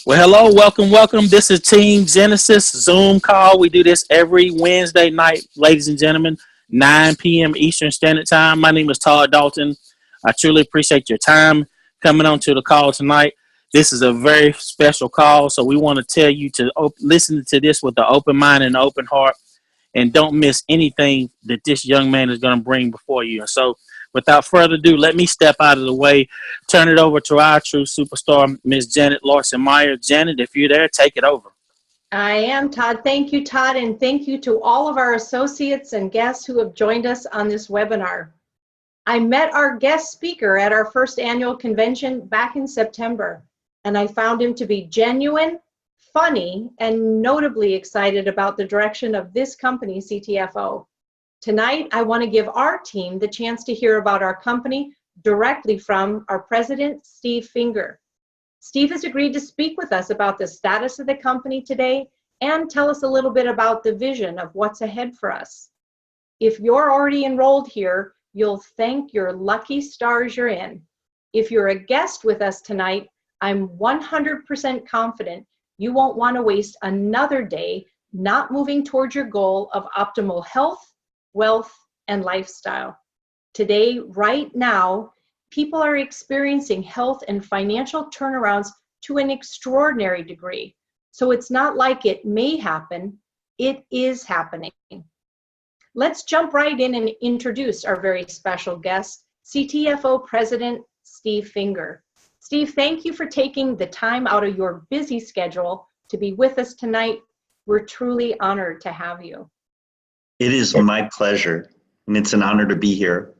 Well, hello, welcome. This is Team Genesis Zoom call. We do this every Wednesday night, ladies and gentlemen, 9 p.m. Eastern Standard Time. My name is Todd Dalton. I truly appreciate your time coming on to the call tonight. This is a very special call, so we want to tell you to listen to this with an open mind and an open heart, and don't miss anything that this young man is going to bring before you. And so, without further ado, let me step out of the way, turn it over to our true superstar, Miss Janet Larson Meyer. Janet, if you're there, take it over. I am, Todd. Thank you, Todd, and thank you to all of our associates and guests who have joined us on this webinar. I met our guest speaker at our first annual convention back in September, and I found him to be genuine, funny, and notably excited about the direction of this company, CTFO. Tonight, I want to give our team the chance to hear about our company directly from our president, Steve Finger. Steve has agreed to speak with us about the status of the company today and tell us a little bit about the vision of what's ahead for us. If you're already enrolled here, you'll thank your lucky stars you're in. If you're a guest with us tonight, I'm 100% confident you won't want to waste another day not moving towards your goal of optimal health, wealth, and lifestyle. Today, right now, people are experiencing health and financial turnarounds to an extraordinary degree. So it's not like it may happen, it is happening. Let's jump right in and introduce our very special guest, CTFO President Steve Finger. Steve, thank you for taking the time out of your busy schedule to be with us tonight. We're truly honored to have you. It is my pleasure, and it's an honor to be here.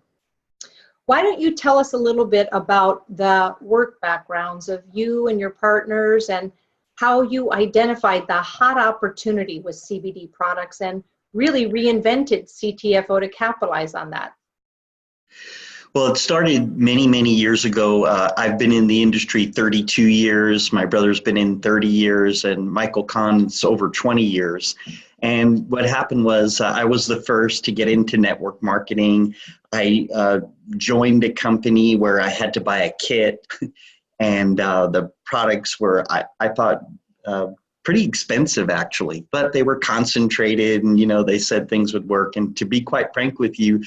Why don't you tell us a little bit about the work backgrounds of you and your partners and how you identified the hot opportunity with CBD products and really reinvented CTFO to capitalize on that? Well, it started many, many years ago. I've been in the industry 32 years. My brother's been in 30 years, and Michael Kahn's over 20 years. And what happened was I was the first to get into network marketing. I joined a company where I had to buy a kit, and the products were, I thought, pretty expensive actually, but they were concentrated, and they said things would work. And to be quite frank with you,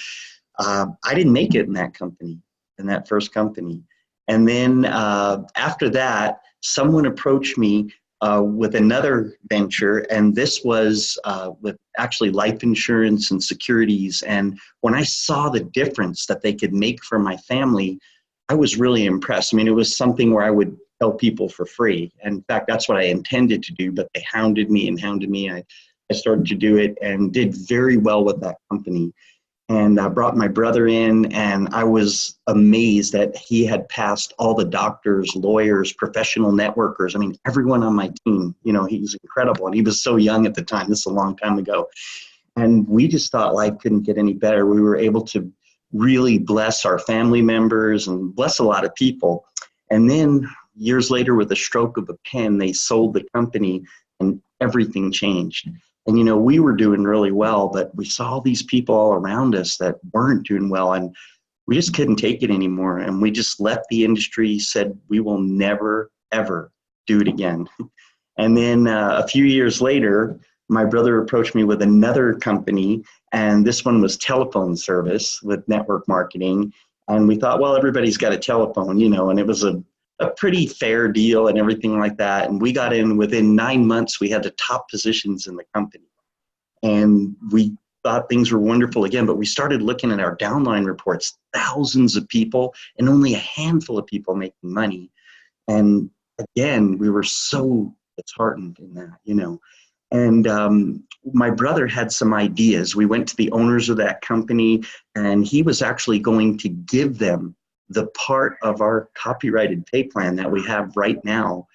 I didn't make it in that company, in that first company. And then after that, someone approached me with another venture, and this was with actually life insurance and securities. And when I saw the difference that they could make for my family, I was really impressed. I mean, it was something where I would tell people for free. And in fact, that's what I intended to do, but they hounded me and hounded me. I started to do it and did very well with that company. And I brought my brother in, and I was amazed that he had passed all the doctors, lawyers, professional networkers. I mean, everyone on my team, he was incredible. And he was so young at the time. This is a long time ago. And we just thought life couldn't get any better. We were able to really bless our family members and bless a lot of people. And then years later, with a stroke of a pen, they sold the company and everything changed. And, we were doing really well, but we saw these people all around us that weren't doing well, and we just couldn't take it anymore. And we just left the industry, said, we will never, ever do it again. And then a few years later, my brother approached me with another company, and this one was telephone service with network marketing. And we thought, well, everybody's got a telephone, and it was a pretty fair deal and everything like that. And we got in within 9 months, we had the top positions in the company. And we thought things were wonderful again, but we started looking at our downline reports, thousands of people and only a handful of people making money. And again, we were so disheartened in that, And my brother had some ideas. We went to the owners of that company, and he was actually going to give them the part of our copyrighted pay plan that we have right now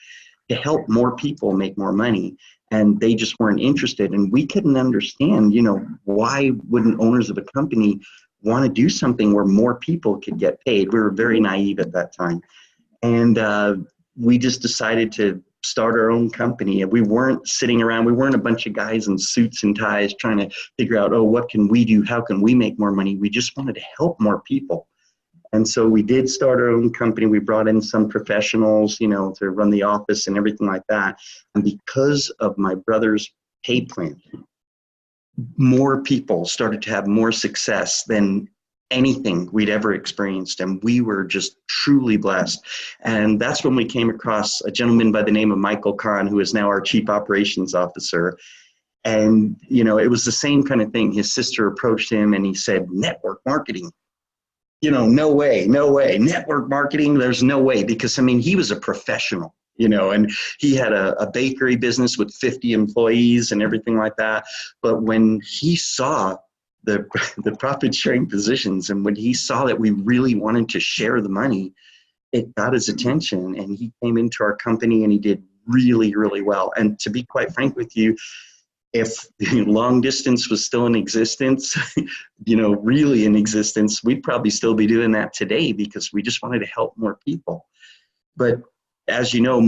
to help more people make more money. And they just weren't interested. And we couldn't understand, why wouldn't owners of a company want to do something where more people could get paid? We were very naive at that time. And we just decided to start our own company. And we weren't sitting around, we weren't a bunch of guys in suits and ties trying to figure out, what can we do? How can we make more money? We just wanted to help more people. And so we did start our own company. We brought in some professionals, to run the office and everything like that. And because of my brother's pay plan, more people started to have more success than anything we'd ever experienced. And we were just truly blessed. And that's when we came across a gentleman by the name of Michael Kahn, who is now our Chief Operations Officer. And, it was the same kind of thing. His sister approached him and he said, network marketing. No way. Network marketing, there's no way. Because, he was a professional, and he had a bakery business with 50 employees and everything like that. But when he saw the profit sharing positions and when he saw that we really wanted to share the money, it got his attention. And he came into our company and he did really, really well. And to be quite frank with you, if long distance was still in existence, really in existence, we'd probably still be doing that today because we just wanted to help more people. But as you know,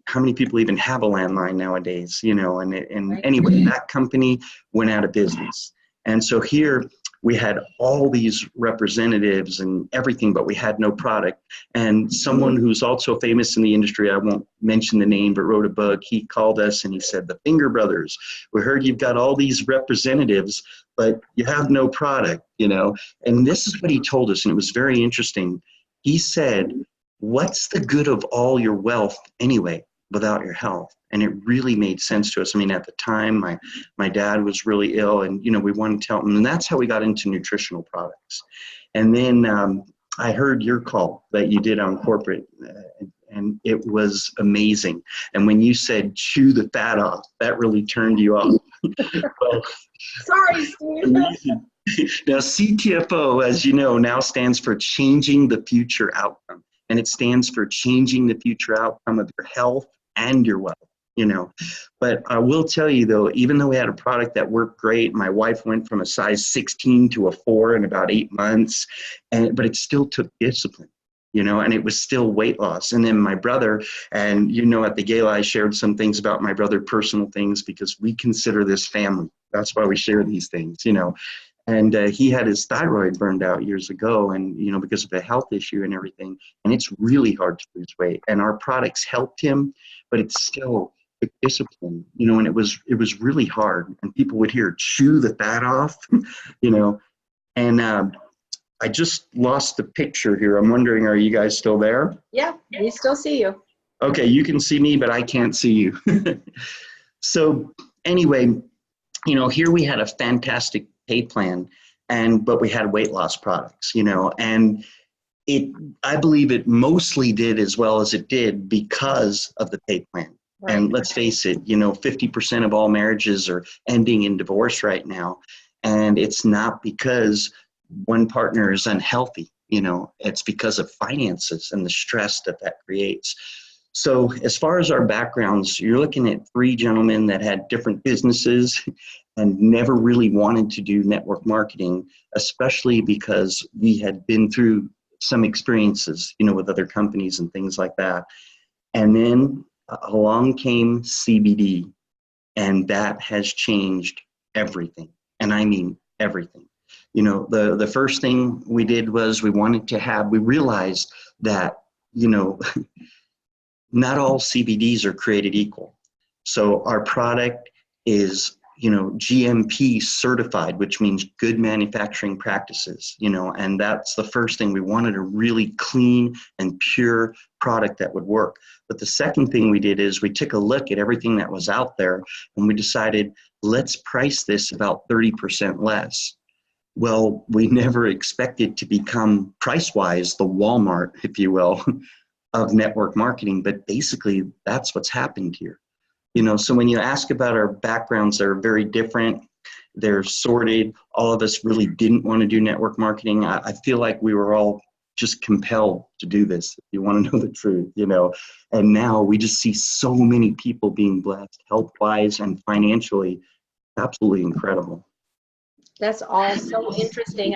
how many people even have a landline nowadays, and anyway, that company went out of business. And so here we had all these representatives and everything, but we had no product. And someone who's also famous in the industry, I won't mention the name, but wrote a book, he called us and he said, the Finger Brothers, we heard you've got all these representatives, but you have no product, And this is what he told us, and it was very interesting. He said, what's the good of all your wealth anyway without your health? And it really made sense to us. At the time, my dad was really ill and, we wanted to help him. And that's how we got into nutritional products. And then I heard your call that you did on corporate and it was amazing. And when you said chew the fat off, that really turned you off. Well, Sorry, Steve. Now, CTFO, as you know, now stands for Changing the Future Outcome. And it stands for changing the future outcome of your health and your wealth, But I will tell you, though, even though we had a product that worked great, my wife went from a size 16 to a 4 in about 8 months, but it still took discipline, and it was still weight loss. And then my brother, and at the gala, I shared some things about my brother, personal things, because we consider this family. That's why we share these things, And he had his thyroid burned out years ago, and because of a health issue and everything. And it's really hard to lose weight. And our products helped him, but it's still discipline, And it was really hard. And people would hear chew the fat off, And I just lost the picture here. I'm wondering, are you guys still there? Yeah, we still see you. Okay, you can see me, but I can't see you. So anyway, here we had a fantastic pay plan, but we had weight loss products, and I believe it mostly did as well as it did because of the pay plan. Right. And let's face it, 50% of all marriages are ending in divorce right now. And it's not because one partner is unhealthy, it's because of finances and the stress that creates. So as far as our backgrounds, you're looking at 3 gentlemen that had different businesses and never really wanted to do network marketing, especially because we had been through some experiences, with other companies and things like that. And then along came CBD, and that has changed everything. And I mean everything. The first thing we did was we realized that, not all CBDs are created equal. So our product is, GMP certified, which means good manufacturing practices, and that's the first thing. We wanted a really clean and pure product that would work. But the second thing we did is we took a look at everything that was out there and we decided, let's price this about 30% less. Well, we never expected to become price-wise the Walmart, if you will, of network marketing, but basically that's what's happened here. So when you ask about our backgrounds, they're very different. They're sorted. All of us really didn't want to do network marketing. I feel like we were all just compelled to do this, if you want to know the truth, And now we just see so many people being blessed health-wise and financially. Absolutely incredible. That's all so interesting.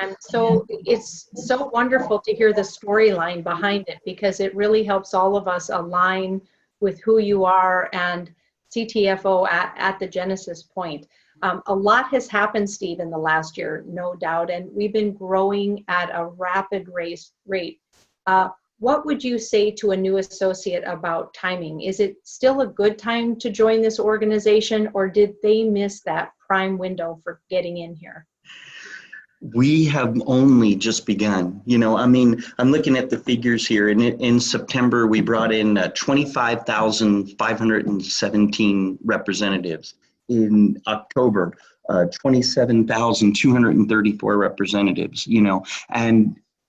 It's so wonderful to hear the storyline behind it, because it really helps all of us align with who you are and CTFO at the genesis point. A lot has happened, Steve, in the last year, no doubt, and we've been growing at a rapid rate. What would you say to a new associate about timing? Is it still a good time to join this organization, or did they miss that prime window for getting in here? We have only just begun. I mean, I'm looking at the figures here, and in September, we brought in 25,517 representatives. In October, 27,234 representatives,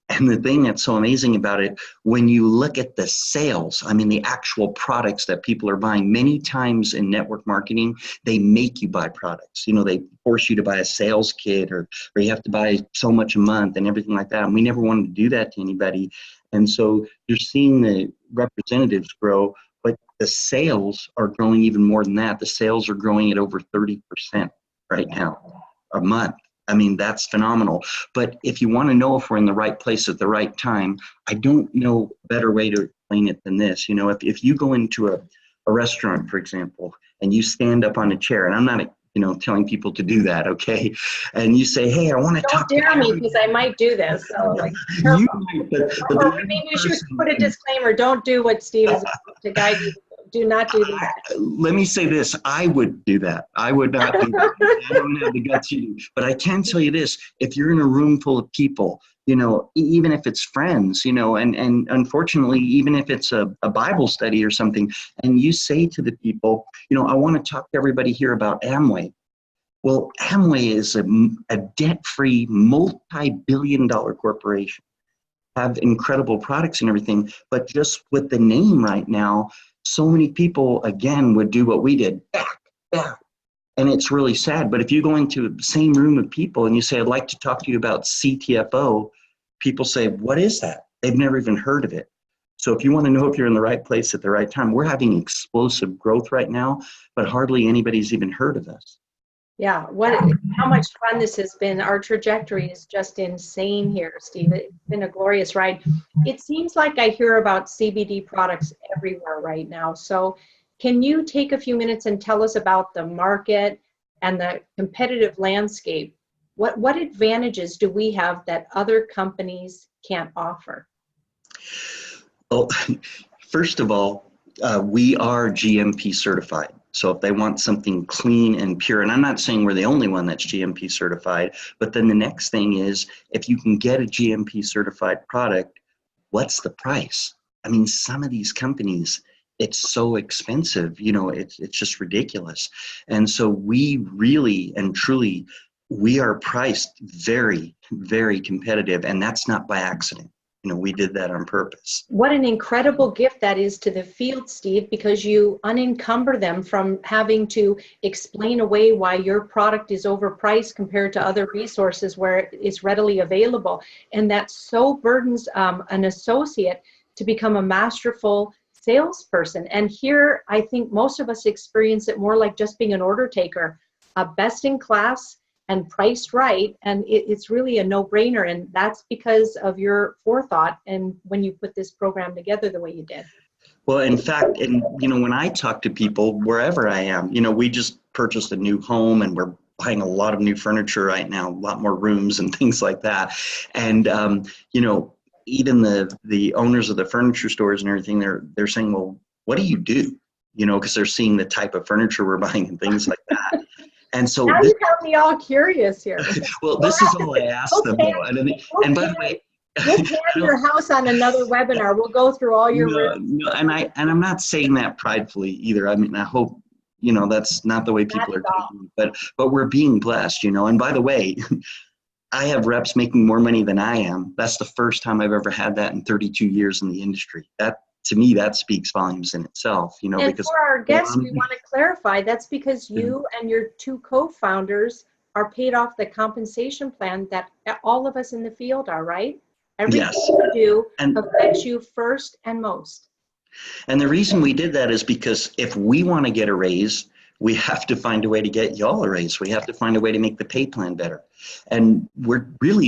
and the thing that's so amazing about it, when you look at the sales, I mean, the actual products that people are buying, many times in network marketing, they make you buy products. They force you to buy a sales kit, or you have to buy so much a month and everything like that. And we never wanted to do that to anybody. And so you're seeing the representatives grow, but the sales are growing even more than that. The sales are growing at over 30% right now a month. I mean, that's phenomenal. But if you want to know if we're in the right place at the right time, I don't know a better way to explain it than this. If you go into a restaurant, for example, and you stand up on a chair, and I'm not, telling people to do that, okay? And you say, hey, I want to talk to Don't dare me, because I might do this. So, you might, but or maybe we should put a disclaimer: don't do what Steve is to guide you. Do not do that. Let me say this. I would do that. I would not do that. I don't have the guts you do. But I can tell you this. If you're in a room full of people, even if it's friends, and unfortunately, even if it's a Bible study or something, and you say to the people, I want to talk to everybody here about Amway. Well, Amway is a debt-free, multi-billion-dollar corporation. Have incredible products and everything, but just with the name right now, so many people, again, would do what we did, back. And it's really sad. But if you go into the same room of people and you say, I'd like to talk to you about CTFO, people say, what is that? They've never even heard of it. So if you want to know if you're in the right place at the right time, we're having explosive growth right now, but hardly anybody's even heard of us. Yeah, how much fun this has been. Our trajectory is just insane here, Steve. It's been a glorious ride. It seems like I hear about CBD products everywhere right now. So can you take a few minutes and tell us about the market and the competitive landscape? What advantages do we have that other companies can't offer? Well, first of all, we are GMP certified. So if they want something clean and pure, and I'm not saying we're the only one that's GMP certified, but then the next thing is, if you can get a GMP certified product, what's the price? I mean, some of these companies, it's so expensive, it's just ridiculous. And so we really and truly, we are priced very, very competitive, and that's not by accident. We did that on purpose. What an incredible gift that is to the field, Steve, because you unencumber them from having to explain away why your product is overpriced compared to other resources where it's readily available. And that so burdens an associate to become a masterful salesperson. And here, I think most of us experience it more like just being an order taker, best in class and priced right, and it's really a no-brainer, and that's because of your forethought and when you put this program together the way you did. Well, in fact, and when I talk to people wherever I am, we just purchased a new home and we're buying a lot of new furniture right now, a lot more rooms and things like that. And even the owners of the furniture stores and everything, they're saying, well, what do you do? Because they're seeing the type of furniture we're buying and things like that. And so now you have me all curious here. Well, this is all I asked them. And by the way, we'll plan your house on another webinar. We'll go through all your no, and I'm not saying that pridefully either. I mean, I hope that's not the way people are taking it. But we're being blessed, And by the way, I have reps making more money than I am. That's the first time I've ever had that in 32 years in the industry. That, to me, that speaks volumes in itself, and because for our guests, we want to clarify that's because you and your two co-founders are paid off the compensation plan that all of us in the field are, right? Everything you do affects you first and most. And the reason we did that is because if we want to get a raise, we have to find a way to get y'all a raise. We have to find a way to make the pay plan better. And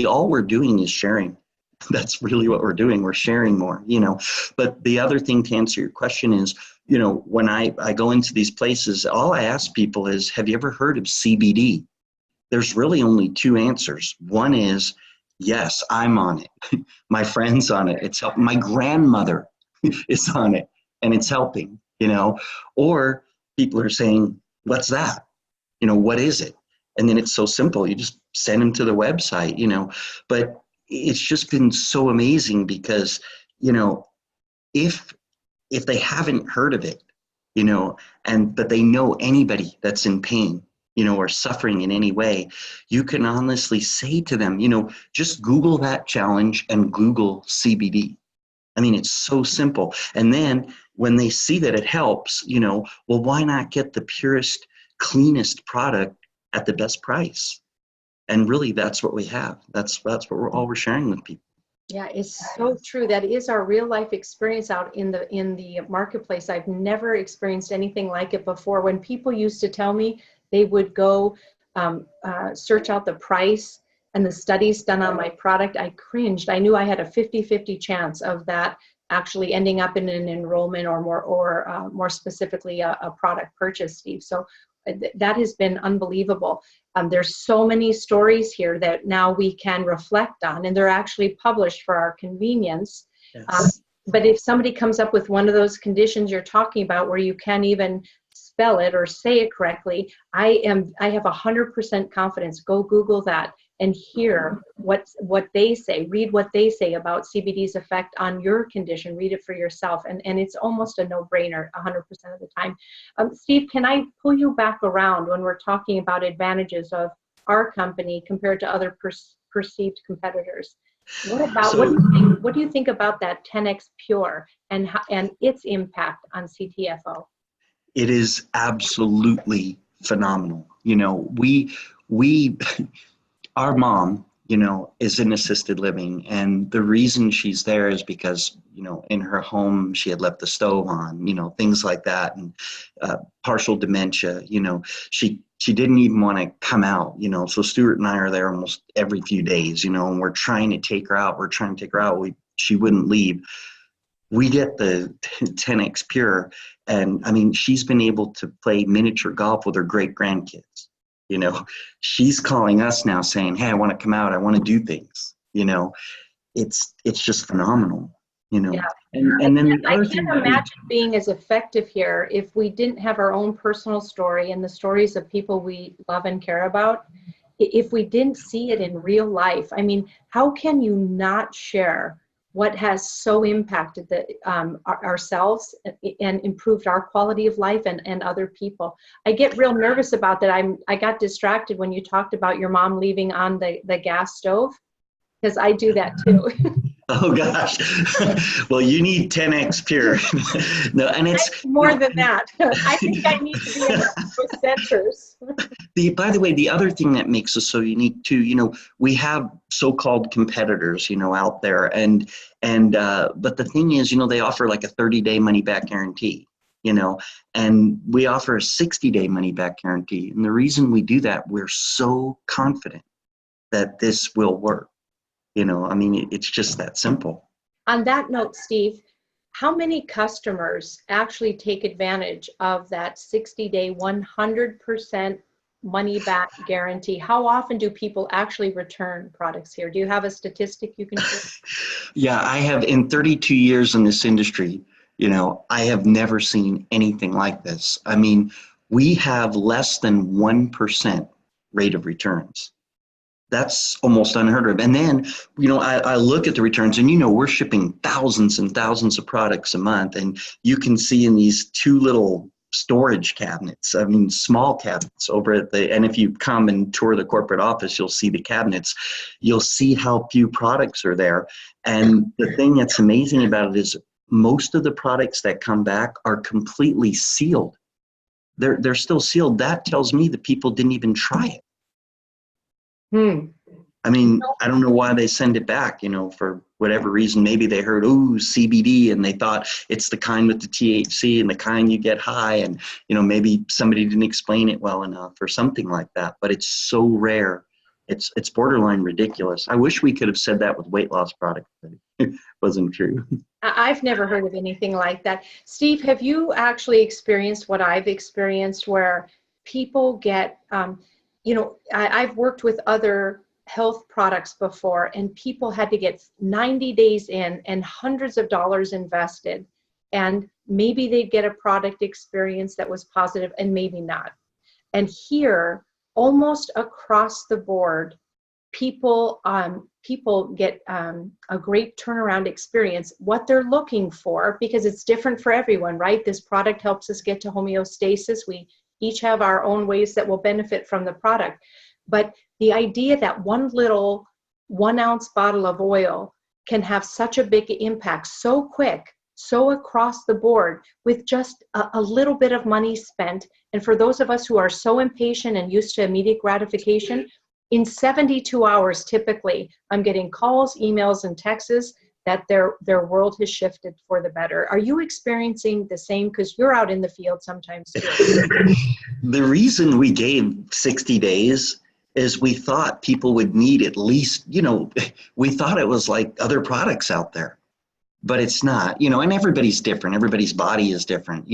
all we're doing is sharing. That's really what we're doing. We're sharing more, But the other thing to answer your question is, when I go into these places, all I ask people is, have you ever heard of CBD? There's really only two answers. One is, yes, I'm on it. My friend's on it. It's helping. My grandmother is on it and it's helping, or people are saying, what's that? What is it? And then it's so simple. You just send them to the website, but it's just been so amazing because, if they haven't heard of it, but they know anybody that's in pain, or suffering in any way, you can honestly say to them, just Google that challenge and Google CBD. I mean, it's so simple. And then when they see that it helps, well, why not get the purest, cleanest product at the best price? And really, that's what we have. That's what we're sharing with people. Yeah, it's so true. That is our real life experience out in the marketplace. I've never experienced anything like it before. When people used to tell me they would go search out the price and the studies done on my product, I cringed. I knew I had a 50-50 chance of that actually ending up in an enrollment or more specifically a product purchase, Steve. So that has been unbelievable. There's so many stories here that now we can reflect on, and they're actually published for our convenience. Yes. But if somebody comes up with one of those conditions you're talking about where you can't even spell it or say it correctly, I have 100% confidence. Go Google that and hear what they say. Read what they say about CBD's effect on your condition. Read it for yourself, and it's almost a no-brainer 100% of the time. Steve, can I pull you back around when we're talking about advantages of our company compared to other perceived competitors? What do you think about that 10x Pure and its impact on CTFO? It is absolutely phenomenal. We our mom, is in assisted living, and the reason she's there is because, in her home she had left the stove on, things like that, and partial dementia. She didn't even want to come out. So Stuart and I are there almost every few days. And we're trying to take her out. She wouldn't leave. We get the 10X Pure, and I mean, she's been able to play miniature golf with her great grandkids. She's calling us now saying, hey, I want to come out. I want to do things. It's just phenomenal. Yeah. And then I can't imagine being as effective here if we didn't have our own personal story and the stories of people we love and care about. If we didn't see it in real life, I mean, how can you not share what has so impacted ourselves and improved our quality of life and other people? I get real nervous about that. I got distracted when you talked about your mom leaving on the gas stove, because I do that too. Oh gosh. Well, you need 10X Pure. No, and it's more than that. I think I need to be in the centers. By the way, the other thing that makes us so unique too, we have so-called competitors, out there, but the thing is, they offer like a 30-day money-back guarantee, and we offer a 60-day money-back guarantee. And the reason we do that, we're so confident that this will work. I mean, it's just that simple. On that note, Steve, how many customers actually take advantage of that 60-day, 100% money-back guarantee? How often do people actually return products here? Do you have a statistic you can share? Yeah, I have. In 32 years in this industry, I have never seen anything like this. I mean, we have less than 1% rate of returns. That's almost unheard of. And then, I look at the returns, and, we're shipping thousands and thousands of products a month. And you can see in these two little storage cabinets, I mean, small cabinets over and if you come and tour the corporate office, you'll see the cabinets. You'll see how few products are there. And the thing that's amazing about it is most of the products that come back are completely sealed. They're still sealed. That tells me that people didn't even try it. I mean, I don't know why they send it back, for whatever reason. Maybe they heard, CBD, and they thought it's the kind with the THC and the kind you get high. And, maybe somebody didn't explain it well enough or something like that. But it's so rare It's borderline ridiculous. I wish we could have said that with weight loss products, but it wasn't true. I've never heard of anything like that. Steve, have you actually experienced what I've experienced where people get, I've worked with other health products before, and people had to get 90 days in and hundreds of dollars invested, and maybe they'd get a product experience that was positive and maybe not. And here, almost across the board, people get a great turnaround experience, what they're looking for, because it's different for everyone, right? This product helps us get to homeostasis. We each have our own ways that will benefit from the product. But the idea that one little 1 ounce bottle of oil can have such a big impact so quick, so across the board, with just a little bit of money spent. And for those of us who are so impatient and used to immediate gratification, in 72 hours, typically, I'm getting calls, emails, and texts that their world has shifted for the better. Are you experiencing the same? Because you're out in the field sometimes too. The reason we gave 60 days is we thought people would need at least, we thought it was like other products out there. But it's not, and everybody's different. Everybody's body is different,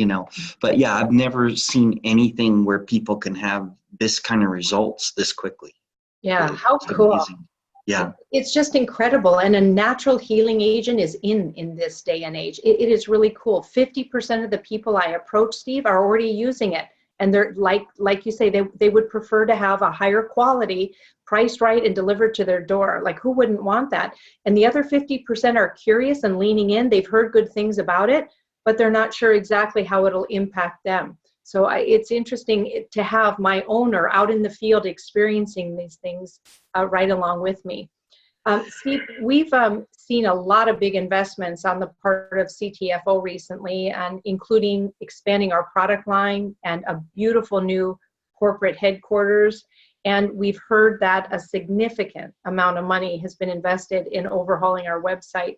But yeah, I've never seen anything where people can have this kind of results this quickly. Yeah, how cool. Amazing. Yeah. It's just incredible. And a natural healing agent is in this day and age. It is really cool. 50% of the people I approach, Steve, are already using it. And they're like you say, they would prefer to have a higher quality, priced right, and delivered to their door. Like, who wouldn't want that? And the other 50% are curious and leaning in. They've heard good things about it, but they're not sure exactly how it'll impact them. So it's interesting to have my owner out in the field experiencing these things right along with me. Steve, we've seen a lot of big investments on the part of CTFO recently, and including expanding our product line and a beautiful new corporate headquarters. And we've heard that a significant amount of money has been invested in overhauling our website.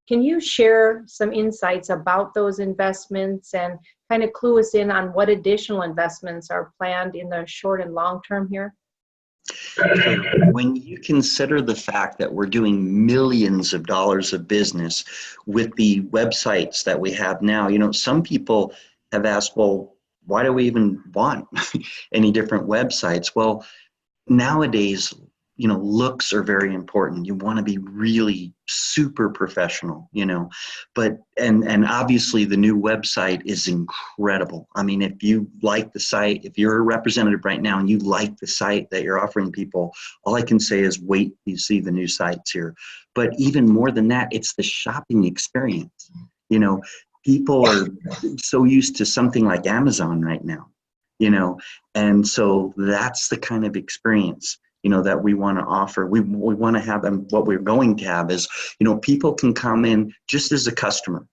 Can you share some insights about those investments and kind of clue us in on what additional investments are planned in the short and long term here? So when you consider the fact that we're doing millions of dollars of business with the websites that we have now, some people have asked, well, why do we even want any different websites? Well, nowadays, looks are very important. You want to be really super professional, but, and obviously the new website is incredible. I mean, if you like the site, if you're a representative right now and you like the site that you're offering people, all I can say is wait, you see the new sites here. But even more than that, it's the shopping experience. People are so used to something like Amazon right now, and so that's the kind of experience that we want to offer. We want to have, and what we're going to have is, people can come in just as a customer.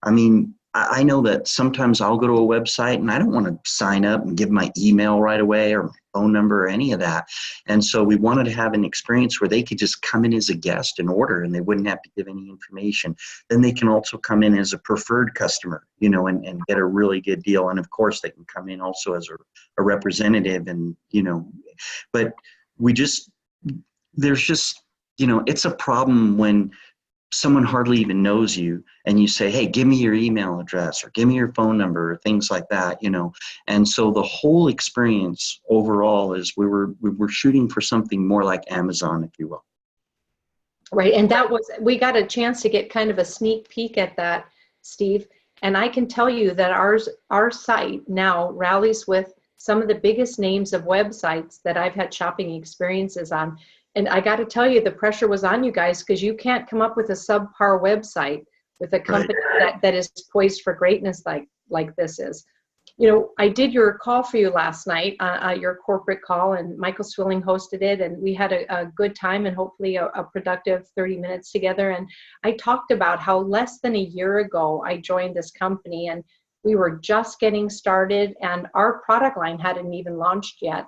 I mean, I know that sometimes I'll go to a website and I don't want to sign up and give my email right away or my phone number or any of that. And so we wanted to have an experience where they could just come in as a guest and order, and they wouldn't have to give any information. Then they can also come in as a preferred customer, and get a really good deal. And of course they can come in also as a representative, and, but there's just, it's a problem when someone hardly even knows you and you say, hey, give me your email address or give me your phone number or things like that, And so the whole experience overall is we were shooting for something more like Amazon, if you will. Right. And we got a chance to get kind of a sneak peek at that, Steve. And I can tell you that our site now rallies with some of the biggest names of websites that I've had shopping experiences on. And I got to tell you, the pressure was on you guys, because you can't come up with a subpar website with a company that is poised for greatness like this is. I did your call for you last night, your corporate call, and Michael Swilling hosted it, and we had a good time and hopefully a productive 30 minutes together. And I talked about how less than a year ago I joined this company, and we were just getting started and our product line hadn't even launched yet.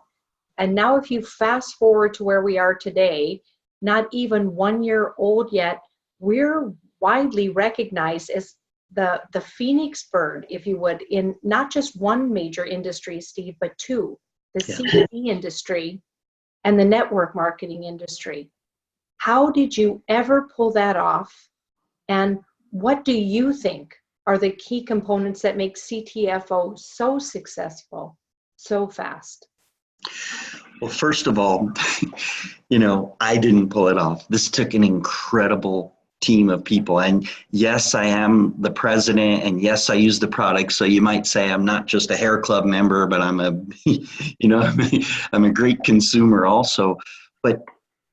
And now if you fast forward to where we are today, not even 1 year old yet, we're widely recognized as the phoenix bird, if you would, in not just one major industry, Steve, but two, the CBD industry and the network marketing industry. How did you ever pull that off? And what do you think are the key components that make CTFO so successful so fast? Well, first of all, I didn't pull it off. This took an incredible team of people. And yes, I am the president, and yes, I use the product. So you might say I'm not just a hair club member, but I'm I'm a great consumer also. But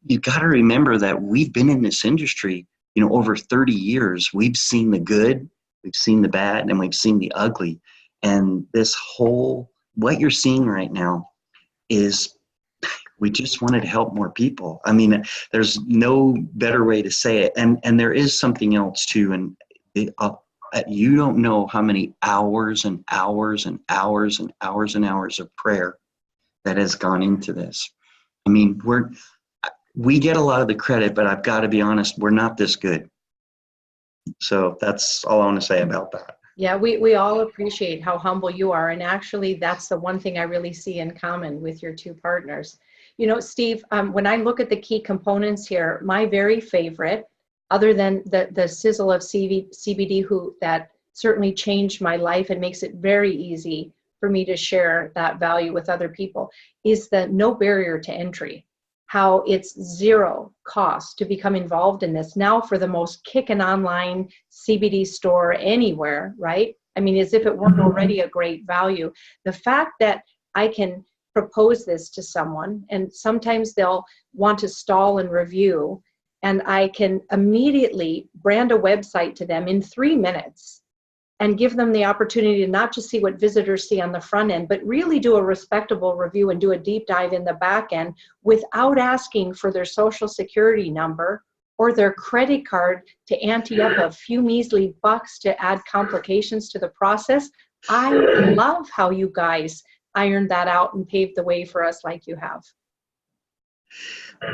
you got to remember that we've been in this industry, over 30 years. We've seen the good, we've seen the bad, and we've seen the ugly. And what you're seeing right now is we just wanted to help more people. I mean, there's no better way to say it. And there is something else too. And you don't know how many hours and hours and hours and hours and hours of prayer that has gone into this. I mean, we get a lot of the credit, but I've got to be honest, we're not this good. So that's all I want to say about that. Yeah, we all appreciate how humble you are. And actually, that's the one thing I really see in common with your two partners. Steve, when I look at the key components here, my very favorite, other than the sizzle of CBD, that certainly changed my life and makes it very easy for me to share that value with other people, is the no barrier to entry. How it's zero cost to become involved in this now for the most kickin' online CBD store anywhere, right? I mean, as if it weren't already a great value. The fact that I can propose this to someone, and sometimes they'll want to stall and review, and I can immediately brand a website to them in 3 minutes and give them the opportunity to not just see what visitors see on the front end, but really do a respectable review and do a deep dive in the back end without asking for their social security number or their credit card to ante up a few measly bucks to add complications to the process. I love how you guys ironed that out and paved the way for us like you have.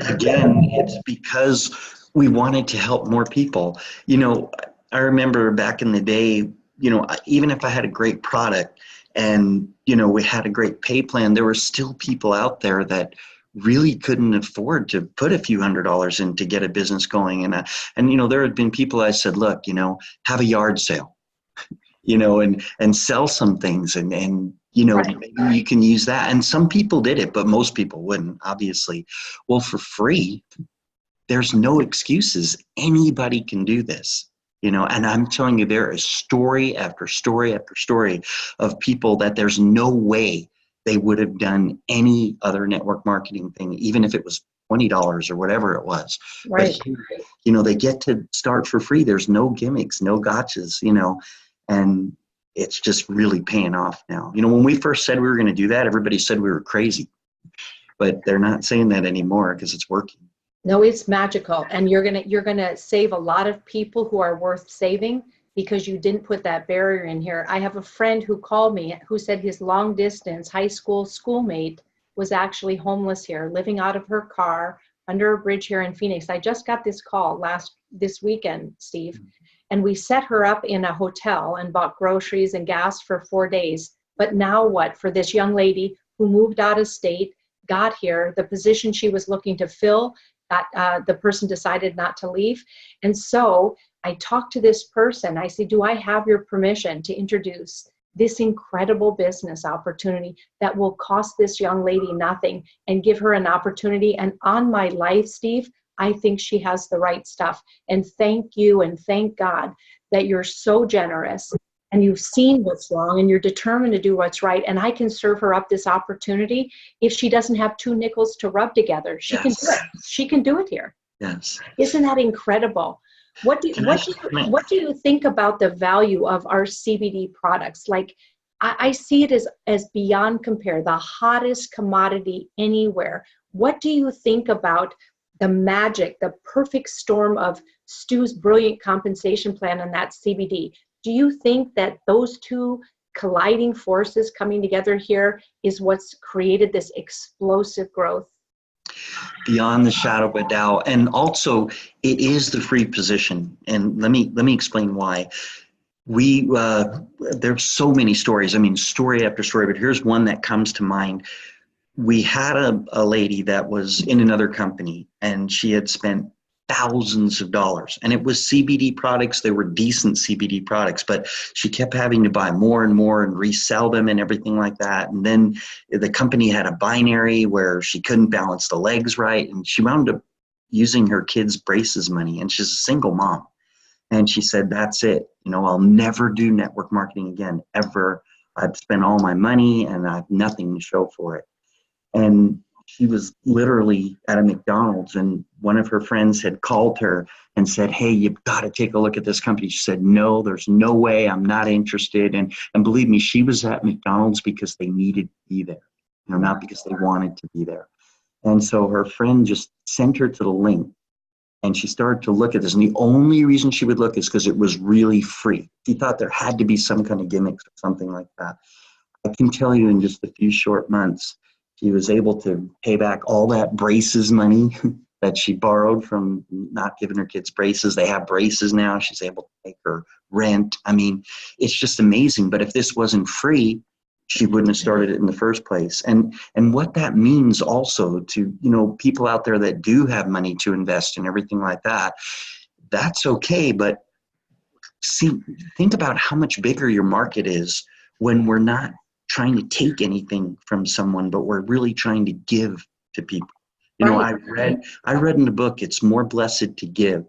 Again, it's because we wanted to help more people. I remember back in the day, even if I had a great product and, we had a great pay plan, there were still people out there that really couldn't afford to put a few $100s in to get a business going. And there had been people I said, look, have a yard sale, and sell some things and Right. maybe you can use that. And some people did it, but most people wouldn't, obviously. Well, for free, there's no excuses. Anybody can do this. And I'm telling you, there is story after story after story of people that there's no way they would have done any other network marketing thing, even if it was $20 or whatever it was. Right. But, they get to start for free. There's no gimmicks, no gotchas, and it's just really paying off now. When we first said we were going to do that, everybody said we were crazy, but they're not saying that anymore because it's working. No, it's magical, and you're gonna save a lot of people who are worth saving because you didn't put that barrier in here. I have a friend who called me who said his long distance high school schoolmate was actually homeless here, living out of her car under a bridge here in Phoenix. I just got this call this weekend, Steve, and we set her up in a hotel and bought groceries and gas for 4 days. But now what for this young lady who moved out of state, got here, the position she was looking to fill, the person decided not to leave. And so I talked to this person. I said, do I have your permission to introduce this incredible business opportunity that will cost this young lady nothing and give her an opportunity? And on my life, Steve, I think she has the right stuff. And thank you and thank God that you're so generous and you've seen what's wrong and you're determined to do what's right. And I can serve her up this opportunity. If she doesn't have 2 nickels to rub together, she can do it. She can do it here. Yes. Isn't that incredible? What do you think about the value of our CBD products? Like, I see it as beyond compare, the hottest commodity anywhere. What do you think about the magic, the perfect storm of Stu's brilliant compensation plan and that CBD? Do you think that those two colliding forces coming together here is what's created this explosive growth? Beyond the shadow of a doubt. And also, it is the free position. And let me explain why. There's so many stories. I mean, story after story, but here's one that comes to mind. we had a lady that was in another company, and she had spent thousands of dollars, and it was CBD products. They were decent CBD products, but she kept having to buy more and more and resell them and everything like that. And then the company had a binary where she couldn't balance the legs right, and she wound up using her kids' braces money, and she's a single mom. And she said, that's it. I'll never do network marketing again, ever. I've spent all my money and I have nothing to show for it. And she was literally at a McDonald's, and one of her friends had called her and said, hey, you've got to take a look at this company. She said, no, there's no way, I'm not interested. And believe me, she was at McDonald's because they needed to be there, not because they wanted to be there. And so her friend just sent her to the link, and she started to look at this. And the only reason she would look is because it was really free. She thought there had to be some kind of gimmicks or something like that. I can tell you, in just a few short months, she was able to pay back all that braces money that she borrowed from not giving her kids braces. They have braces now. She's able to pay her rent. I mean, it's just amazing. But if this wasn't free, she wouldn't have started it in the first place. And what that means also to, people out there that do have money to invest and everything like that, that's okay. But think about how much bigger your market is when we're not trying to take anything from someone, but we're really trying to give to people. Right. I read in the book, it's more blessed to give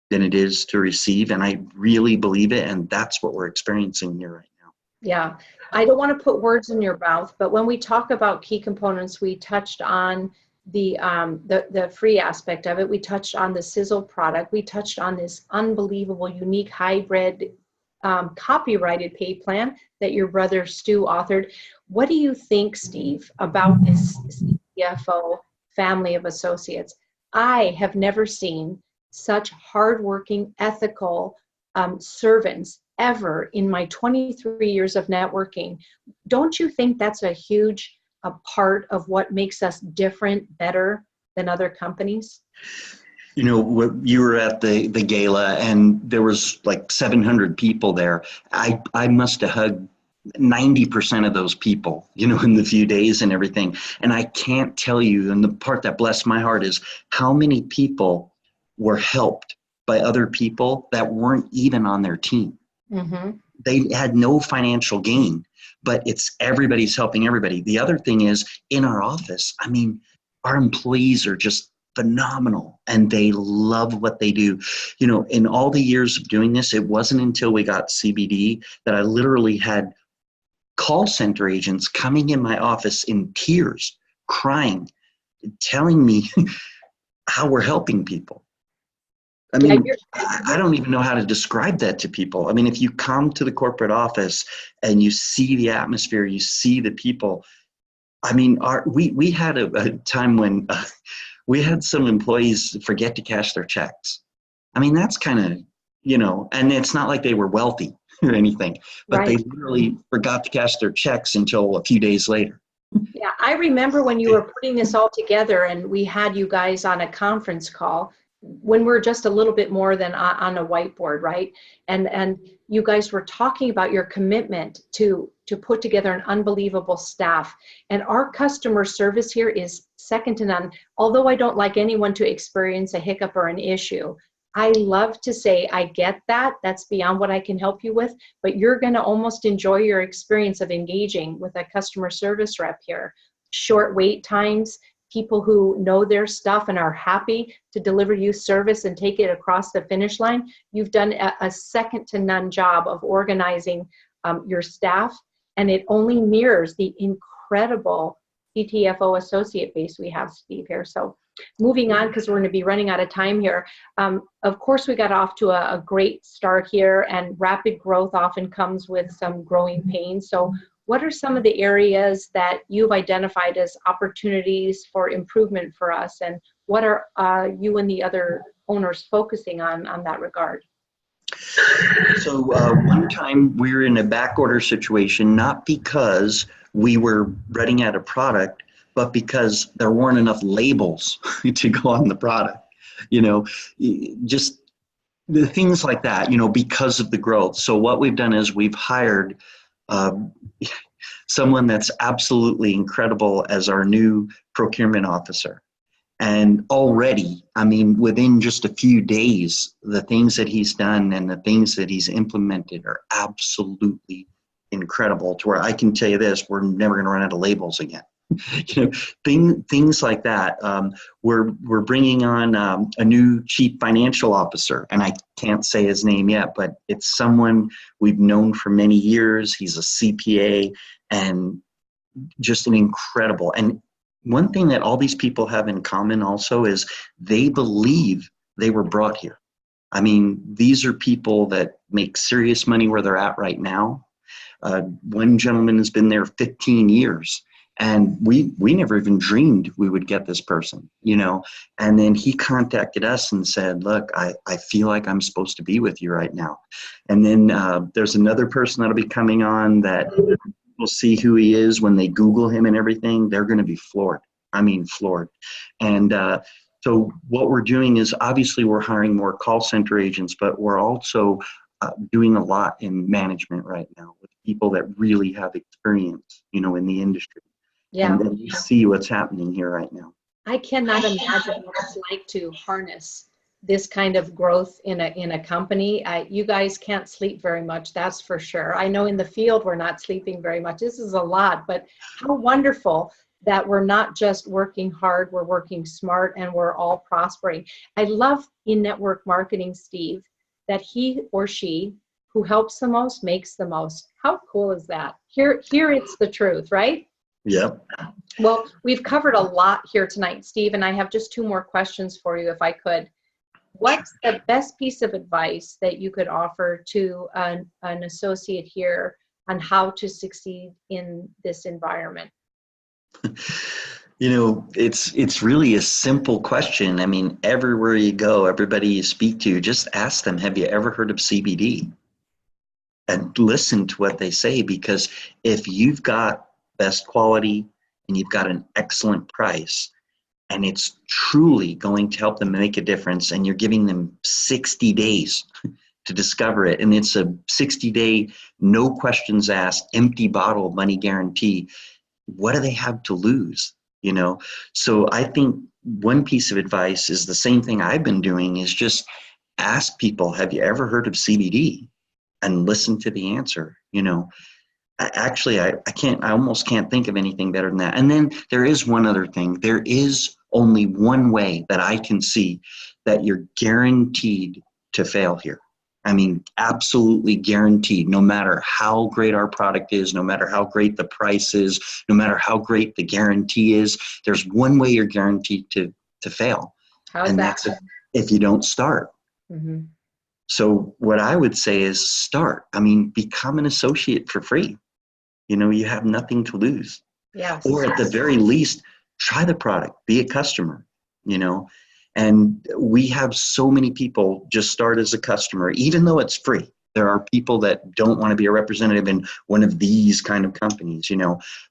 than it is to receive. And I really believe it. And that's what we're experiencing here right now. Yeah. I don't want to put words in your mouth, but when we talk about key components, we touched on the free aspect of it. We touched on the Sizzle product. We touched on this unbelievable, unique hybrid copyrighted pay plan that your brother Stu authored. What do you think, Steve, about this CTFO family of associates? I have never seen such hardworking, ethical servants ever in my 23 years of networking. Don't you think that's a huge part of what makes us different, better than other companies? You were at the gala, and there was like 700 people there. I must have hugged 90% of those people, in the few days and everything. And I can't tell you, and the part that blessed my heart is how many people were helped by other people that weren't even on their team. Mm-hmm. They had no financial gain, but it's everybody's helping everybody. The other thing is, in our office, our employees are just phenomenal, and they love what they do. In all the years of doing this, it wasn't until we got CBD that I literally had call center agents coming in my office in tears, crying, telling me how we're helping people. I don't even know how to describe that to people. If you come to the corporate office and you see the atmosphere, you see the people. We had a time when we had some employees forget to cash their checks. That's kind of, and it's not like they were wealthy or anything, but They literally forgot to cash their checks until a few days later. Yeah, I remember when you were putting this all together and we had you guys on a conference call when we're just a little bit more than on a whiteboard, right? And you guys were talking about your commitment to put together an unbelievable staff. And our customer service here is second to none. Although I don't like anyone to experience a hiccup or an issue, I love to say, I get that. That's beyond what I can help you with, but you're going to almost enjoy your experience of engaging with a customer service rep here. Short wait times, people who know their stuff and are happy to deliver you service and take it across the finish line. You've done a second to none job of organizing your staff, and it only mirrors the incredible CTFO associate base we have, Steve, here. So moving on, because we're going to be running out of time here. Of course, we got off to a great start here, and rapid growth often comes with some growing pains. So what are some of the areas that you've identified as opportunities for improvement for us, and what are you and the other owners focusing on that regard? So one time we were in a back order situation, not because we were running out of product, but because there weren't enough labels to go on the product, just the things like that, because of the growth. So what we've done is we've hired someone that's absolutely incredible as our new procurement officer. And already, I mean, within just a few days, the things that he's done and the things that he's implemented are absolutely incredible, to where I can tell you this, we're never going to run out of labels again. Things like that. We're bringing on a new chief financial officer, and I can't say his name yet, but it's someone we've known for many years. He's a CPA and just an incredible. And one thing that all these people have in common also is they believe they were brought here. I mean, these are people that make serious money where they're at right now. One gentleman has been there 15 years. And we never even dreamed we would get this person, and then he contacted us and said, look, I feel like I'm supposed to be with you right now. And then there's another person that'll be coming on that will see who he is when they Google him and everything. They're going to be floored. I mean, floored. And so what we're doing is obviously we're hiring more call center agents, but we're also doing a lot in management right now with people that really have experience, in the industry. Yeah. And then you see what's happening here right now. I cannot imagine what it's like to harness this kind of growth in a company. You guys can't sleep very much, that's for sure. I know in the field we're not sleeping very much. This is a lot, but how wonderful that we're not just working hard, we're working smart, and we're all prospering. I love in network marketing, Steve, that he or she who helps the most makes the most. How cool is that? Here it's the truth, right? Yep. Well, we've covered a lot here tonight, Steve, and I have just 2 more questions for you, if I could. What's the best piece of advice that you could offer to an associate here on how to succeed in this environment? It's really a simple question. I mean, everywhere you go, everybody you speak to, just ask them, have you ever heard of CBD? And listen to what they say, because if you've got best quality and you've got an excellent price and it's truly going to help them make a difference, and you're giving them 60 days to discover it, and it's a 60-day, no questions asked, empty bottle money guarantee, what do they have to lose? So I think one piece of advice is the same thing I've been doing, is just ask people, have you ever heard of CBD? And listen to the answer. I almost can't think of anything better than that. And then there is one other thing. There is only one way that I can see that you're guaranteed to fail here. I mean, absolutely guaranteed, no matter how great our product is, no matter how great the price is, no matter how great the guarantee is, there's one way you're guaranteed to fail. How's and that? that's if you don't start. Mm-hmm. So what I would say is start. I mean, become an associate for free. You have nothing to lose. Yes. Or at the very least, try the product, be a customer, And we have so many people just start as a customer, even though it's free. There are people that don't want to be a representative in one of these kind of companies,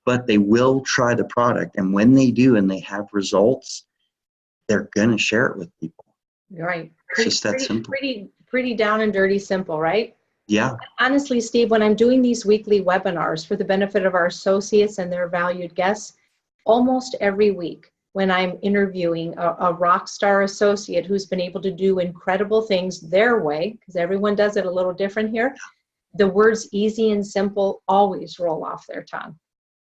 but they will try the product. And when they do and they have results, they're going to share it with people. Right. It's just that simple. Pretty down and dirty simple, right? Yeah. Honestly, Steve, when I'm doing these weekly webinars for the benefit of our associates and their valued guests, almost every week when I'm interviewing a rock star associate who's been able to do incredible things their way, because everyone does it a little different here, the words easy and simple always roll off their tongue.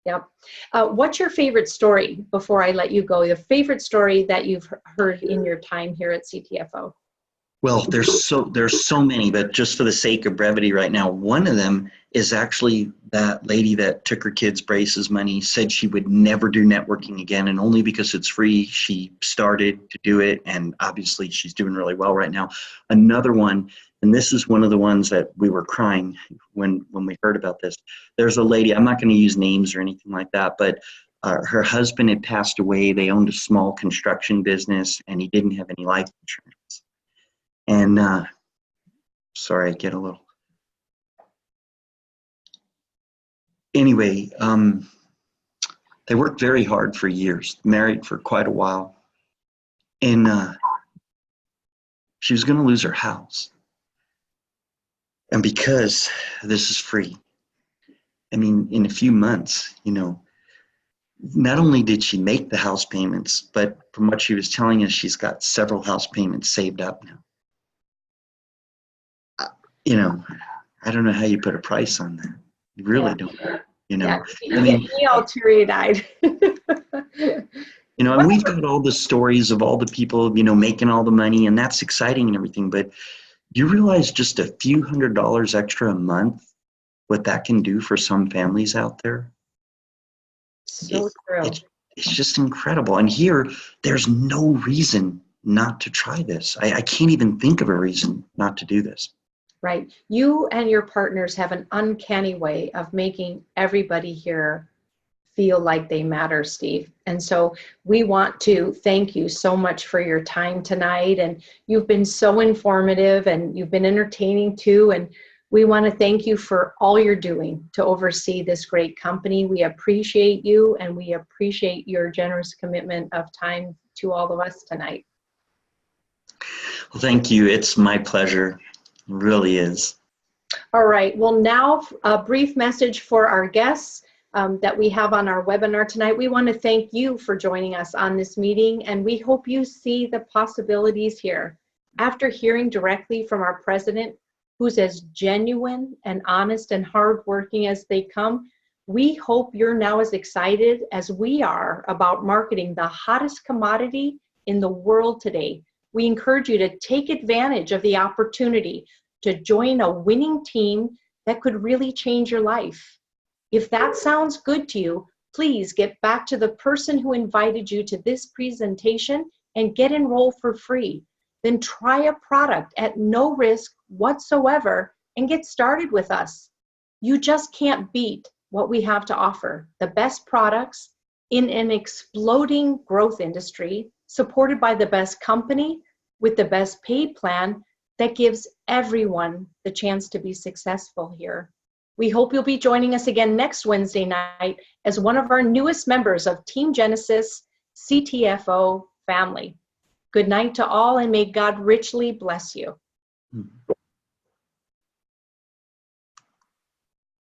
Yep. What's your favorite story, before I let you go, your favorite story that you've heard in your time here at CTFO? Well, there's so many, but just for the sake of brevity right now, one of them is actually that lady that took her kids' braces money, said she would never do networking again, and only because it's free, she started to do it, and obviously she's doing really well right now. Another one, and this is one of the ones that we were crying when we heard about this. There's a lady, I'm not going to use names or anything like that, but her husband had passed away. They owned a small construction business, and he didn't have any life insurance. And sorry, I get a little. Anyway, they worked very hard for years, married for quite a while. And she was going to lose her house. And because this is free, I mean, in a few months, not only did she make the house payments, but from what she was telling us, she's got several house payments saved up now. I don't know how you put a price on that. You really don't. Yeah, I you mean, get me all teary-eyed. and we've got all the stories of all the people, making all the money, and that's exciting and everything. But do you realize just a few $100s extra a month, what that can do for some families out there? So true. It's just incredible. And here, there's no reason not to try this. I can't even think of a reason not to do this. Right. You and your partners have an uncanny way of making everybody here feel like they matter, Steve. And so we want to thank you so much for your time tonight. And you've been so informative and you've been entertaining too. And we want to thank you for all you're doing to oversee this great company. We appreciate you and we appreciate your generous commitment of time to all of us tonight. Well, thank you. It's my pleasure. It really is. All right. Well, now a brief message for our guests that we have on our webinar tonight. We want to thank you for joining us on this meeting, and we hope you see the possibilities here. After hearing directly from our president, who's as genuine and honest and hardworking as they come, we hope you're now as excited as we are about marketing the hottest commodity in the world today. We encourage you to take advantage of the opportunity to join a winning team that could really change your life. If that sounds good to you, please get back to the person who invited you to this presentation and get enrolled for free. Then try a product at no risk whatsoever and get started with us. You just can't beat what we have to offer. The best products in an exploding growth industry, supported by the best company with the best paid plan that gives everyone the chance to be successful here. We hope you'll be joining us again next Wednesday night as one of our newest members of Team Genesis CTFO family. Good night to all, and may God richly bless you.